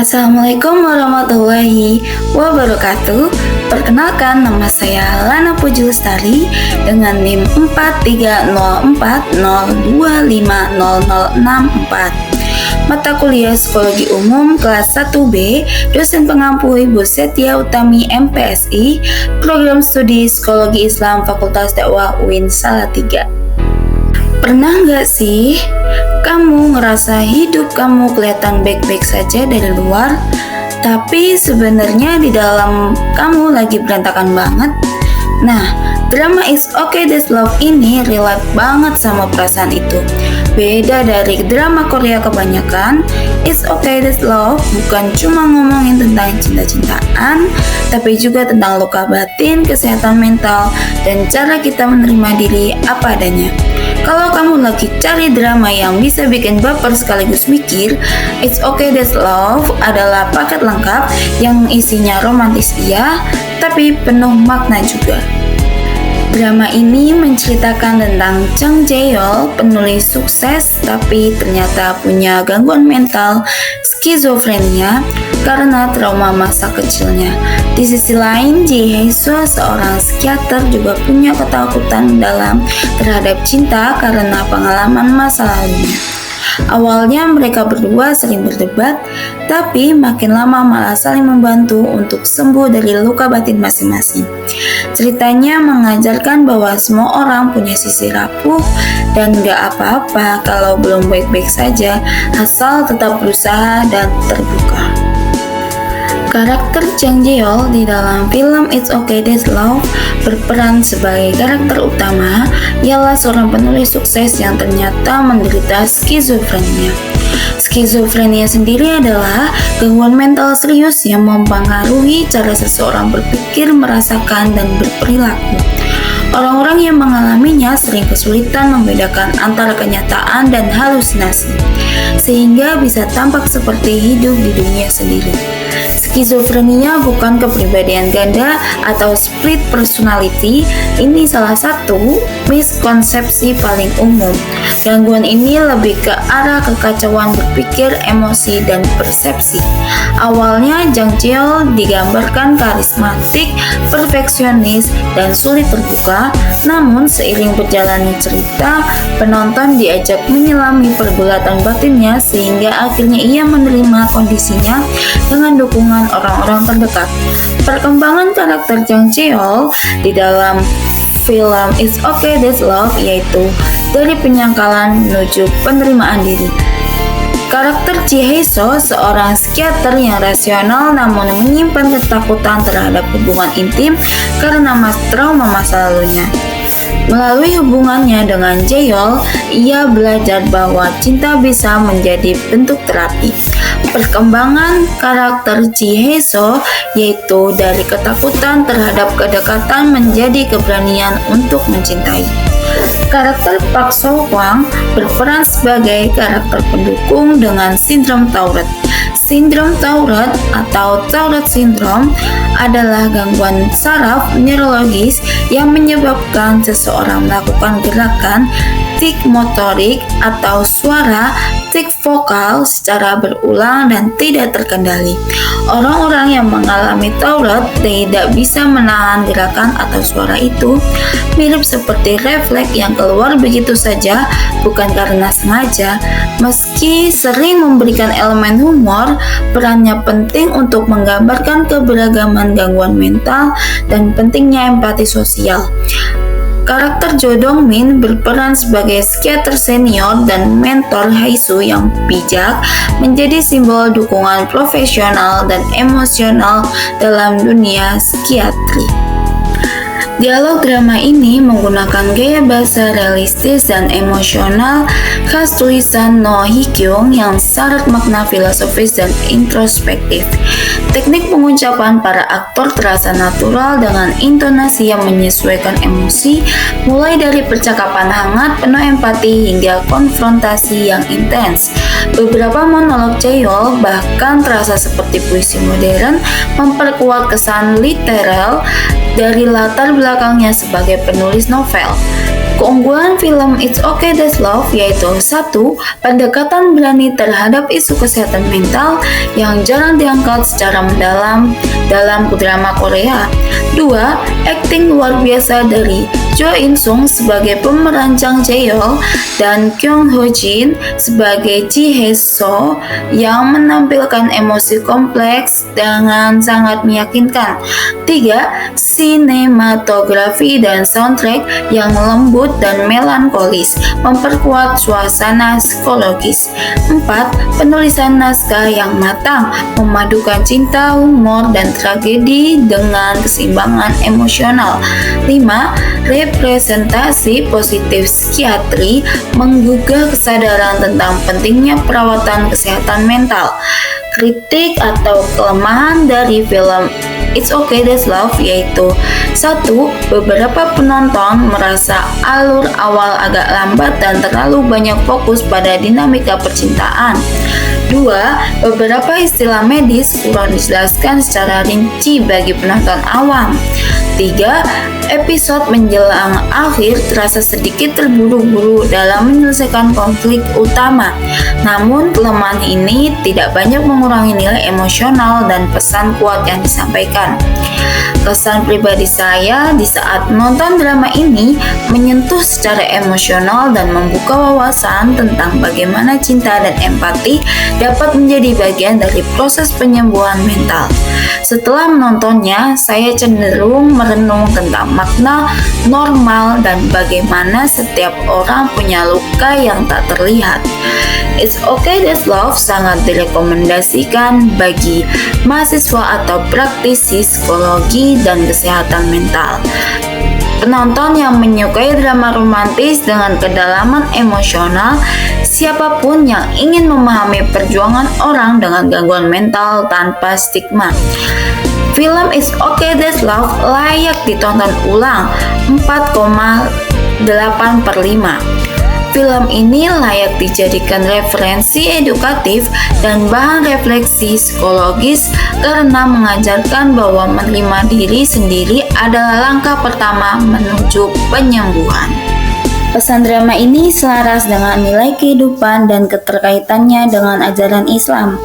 Assalamualaikum warahmatullahi wabarakatuh. Perkenalkan, nama saya Lana Puji Lestari dengan NIM 430402500064. Mata kuliah Psikologi Umum kelas 1B, dosen pengampu Ibu Setia Utami MPSI, Program Studi Psikologi Islam Fakultas Dakwah UIN Salatiga. Pernah nggak sih kamu ngerasa hidup kamu kelihatan baik-baik saja dari luar, tapi sebenarnya di dalam kamu lagi berantakan banget? Nah, drama It's Okay That's Love ini relate banget sama perasaan itu. Beda dari drama Korea kebanyakan, It's Okay That's Love bukan cuma ngomongin tentang cinta-cintaan, tapi juga tentang luka batin, kesehatan mental, dan cara kita menerima diri apa adanya. Kalau kamu lagi cari drama yang bisa bikin baper sekaligus mikir, It's Okay That's Love adalah paket lengkap yang isinya romantis iya, tapi penuh makna juga. Drama ini menceritakan tentang Jang Jae-yeol, penulis sukses tapi ternyata punya gangguan mental skizofrenia karena trauma masa kecilnya. Di sisi lain, Ji Hae-soo, seorang psikiater, juga punya ketakutan dalam terhadap cinta karena pengalaman masa lalunya. Awalnya mereka berdua sering berdebat, tapi makin lama malah saling membantu untuk sembuh dari luka batin masing-masing. Ceritanya mengajarkan bahwa semua orang punya sisi rapuh dan gak apa-apa kalau belum baik-baik saja, asal tetap berusaha dan terbuka. Karakter Jang Jae-yeol di dalam film It's Okay That's Love berperan sebagai karakter utama. Ialah seorang penulis sukses yang ternyata menderita skizofrenia. Skizofrenia sendiri adalah gangguan mental serius yang mempengaruhi cara seseorang berpikir, merasakan, dan berperilaku. Orang-orang yang mengalaminya sering kesulitan membedakan antara kenyataan dan halusinasi, sehingga bisa tampak seperti hidup di dunia sendiri. Skizofrenia bukan kepribadian ganda atau split personality. Ini salah satu miskonsepsi paling umum. Gangguan ini lebih ke arah kekacauan berpikir, emosi, dan persepsi. Awalnya Jang Jae-yeol digambarkan karismatik, perfeksionis, dan sulit terbuka. Namun seiring berjalannya cerita, penonton diajak menyelami pergulatan batinnya sehingga akhirnya ia menerima kondisinya dengan dukungan orang-orang terdekat. Perkembangan karakter Jang Jae-yeol di dalam film It's Okay That's Love yaitu dari penyangkalan menuju penerimaan diri. Karakter Ji Hae-soo, seorang psikiater yang rasional namun menyimpan ketakutan terhadap hubungan intim karena trauma masa lalunya. Melalui hubungannya dengan Jae-yeol, ia belajar bahwa cinta bisa menjadi bentuk terapi. Perkembangan karakter Ji Hae-soo yaitu dari ketakutan terhadap kedekatan menjadi keberanian untuk mencintai. Karakter Park So-kwang berperan sebagai karakter pendukung dengan sindrom Tourette. Sindrom Tourette atau Tourette Syndrome adalah gangguan saraf neurologis yang menyebabkan seseorang melakukan gerakan tik motorik atau suara tik vokal secara berulang dan tidak terkendali. Orang-orang yang mengalami Tourette tidak bisa menahan gerakan atau suara itu, mirip seperti refleks yang keluar begitu saja, bukan karena sengaja. Meski sering memberikan elemen humor, perannya penting untuk menggambarkan keberagaman gangguan mental dan pentingnya empati sosial. Karakter Jo Dong-min berperan sebagai psikiater senior dan mentor Hae-soo yang bijak, menjadi simbol dukungan profesional dan emosional dalam dunia psikiatri. Dialog drama ini menggunakan gaya bahasa realistis dan emosional khas tulisan No Hee-kyung yang syarat makna filosofis dan introspektif. Teknik pengucapan para aktor terasa natural dengan intonasi yang menyesuaikan emosi, mulai dari percakapan hangat penuh empati hingga konfrontasi yang intens. Beberapa monolog Jae-yeol bahkan terasa seperti puisi modern, memperkuat kesan literal dari latar belakangnya sebagai penulis novel. Keunggulan film It's Okay That's Love yaitu 1. Pendekatan berani terhadap isu kesehatan mental yang jarang diangkat secara mendalam dalam drama Korea. 2. Akting luar biasa dari Jo In Sung sebagai pemeran Jang Jae-yeol dan Kyung Ho Jin sebagai Ji Hae So yang menampilkan emosi kompleks dengan sangat meyakinkan. 3. Sinematografi dan soundtrack yang lembut dan melankolis memperkuat suasana psikologis. 4. Penulisan naskah yang matang memadukan cinta, humor, dan tragedi dengan keseimbangan emosional. 5. Representasi positif psikiatri menggugah kesadaran tentang pentingnya perawatan kesehatan mental. Kritik atau kelemahan dari film It's Okay That's Love yaitu 1. Beberapa penonton merasa alur awal agak lambat dan terlalu banyak fokus pada dinamika percintaan. 2. Beberapa istilah medis kurang dijelaskan secara rinci bagi penonton awam. 3. Episode menjelang akhir terasa sedikit terburu-buru dalam menyelesaikan konflik utama. Namun, kelemahan ini tidak banyak mengurangi nilai emosional dan pesan kuat yang disampaikan. Kesan pribadi saya di saat menonton drama ini menyentuh secara emosional dan membuka wawasan tentang bagaimana cinta dan empati dapat menjadi bagian dari proses penyembuhan mental. Setelah menontonnya, saya cenderung merenung tentang makna normal dan bagaimana setiap orang punya luka yang tak terlihat. It's Okay That's Love sangat direkomendasikan bagi mahasiswa atau praktisi psikologi dan kesehatan mental. Penonton yang menyukai drama romantis dengan kedalaman emosional, siapapun yang ingin memahami perjuangan orang dengan gangguan mental tanpa stigma. Film It's Okay That's Love layak ditonton ulang 4,8/5. Film ini layak dijadikan referensi edukatif dan bahan refleksi psikologis karena mengajarkan bahwa menerima diri sendiri adalah langkah pertama menuju penyembuhan. Pesan drama ini selaras dengan nilai kehidupan dan keterkaitannya dengan ajaran Islam,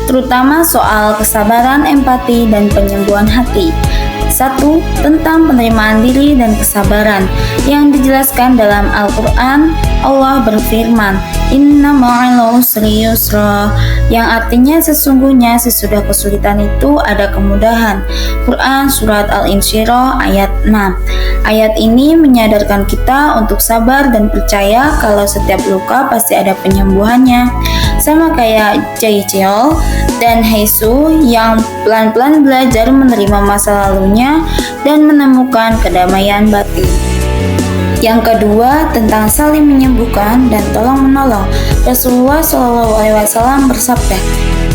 terutama soal kesabaran, empati, dan penyembuhan hati. 1. Tentang penerimaan diri dan kesabaran yang dijelaskan dalam Al-Quran. Allah berfirman, Inna ma'al usri yusra, yang artinya sesungguhnya sesudah kesulitan itu ada kemudahan. Quran Surat Al-Insyirah ayat 6. Ayat ini menyadarkan kita untuk sabar dan percaya kalau setiap luka pasti ada penyembuhannya. Sama kayak Jae Jae-yeol dan Hae-soo yang pelan-pelan belajar menerima masa lalunya dan menemukan kedamaian batin. Yang kedua, tentang saling menyembuhkan dan tolong-menolong. Rasulullah SAW bersabda,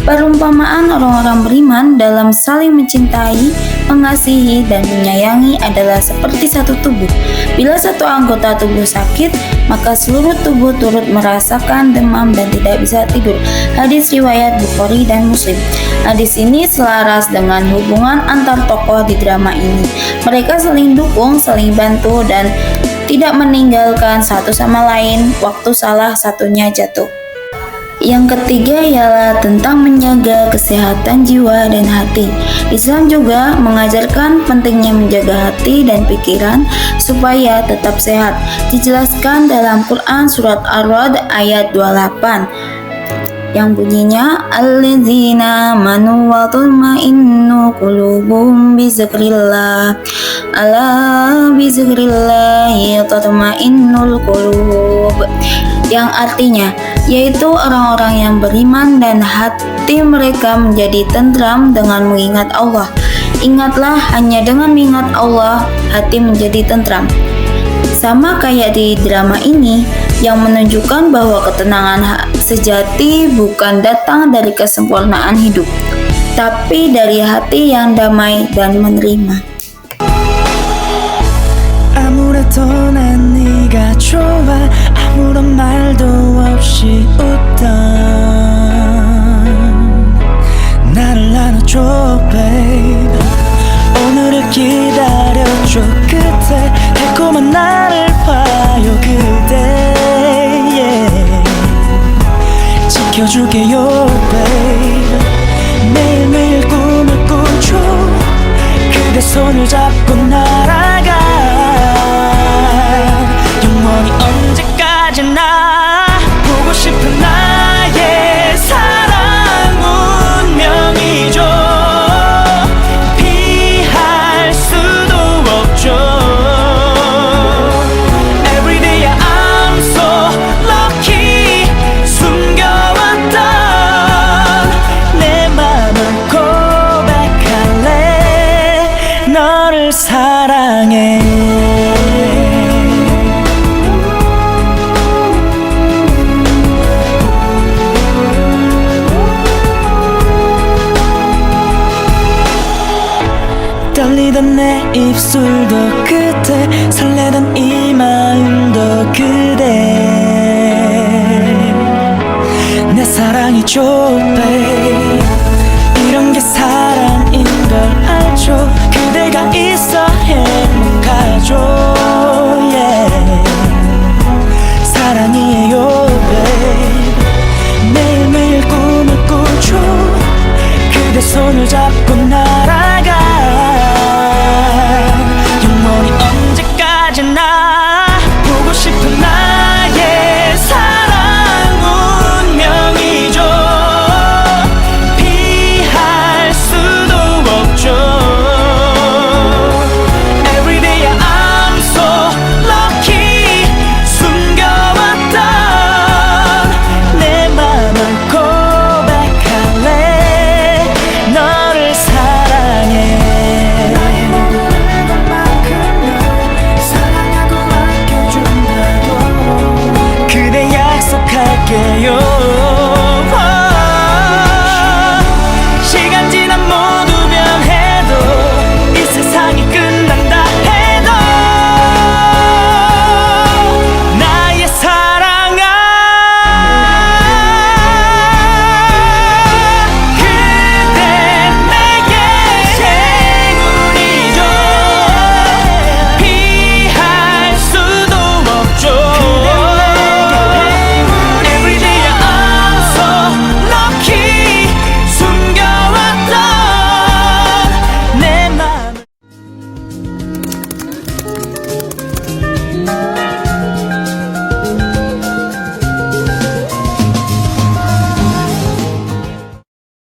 perumpamaan orang-orang beriman dalam saling mencintai, mengasihi, dan menyayangi adalah seperti satu tubuh. Bila satu anggota tubuh sakit, maka seluruh tubuh turut merasakan demam dan tidak bisa tidur. Hadis riwayat Bukhari dan Muslim. Hadis ini selaras dengan hubungan antar tokoh di drama ini. Mereka saling dukung, saling bantu, dan tidak meninggalkan satu sama lain waktu salah satunya jatuh. Yang ketiga ialah tentang menjaga kesehatan jiwa dan hati. Islam juga mengajarkan pentingnya menjaga hati dan pikiran supaya tetap sehat. Dijelaskan dalam Quran Surat Ar-Ra'd ayat 28 yang bunyinya alladzina amanu wa tatma'innu qulubuhum bi dzikrillah ala bi dzikrillahi tatma'innul qulub, yang artinya yaitu orang-orang yang beriman dan hati mereka menjadi tentram dengan mengingat Allah. Ingatlah, hanya dengan mengingat Allah hati menjadi tentram. Sama kayak di drama ini yang menunjukkan bahwa ketenangan sejati bukan datang dari kesempurnaan hidup, tapi dari hati yang damai dan menerima. 아무래도 난 네가 좋아 아무런 말도 없이 웃던 나를 안아줘 babe 오늘을 기다려줘 끝에 달콤한 나를 봐요 지켜줄게요 babe 매일매일 꿈을 꾸죠 그대 손을 잡고 날아가 영원히 언제까지나 보고 싶은 나의 사랑 운명이죠 피할 수도 없죠 Everyday I'm so lucky 숨겨왔던 내 맘을 고백할래 너를 사랑해 떨리던 내 입술도 그대 설레던 이 마음도 그대 내 사랑이죠 babe 이런 게 사랑인 걸 알죠 그대가 있어 행복하죠 yeah. 사랑이에요 babe 매일매일 꿈을 꾸죠 그대 손을 잡고 날아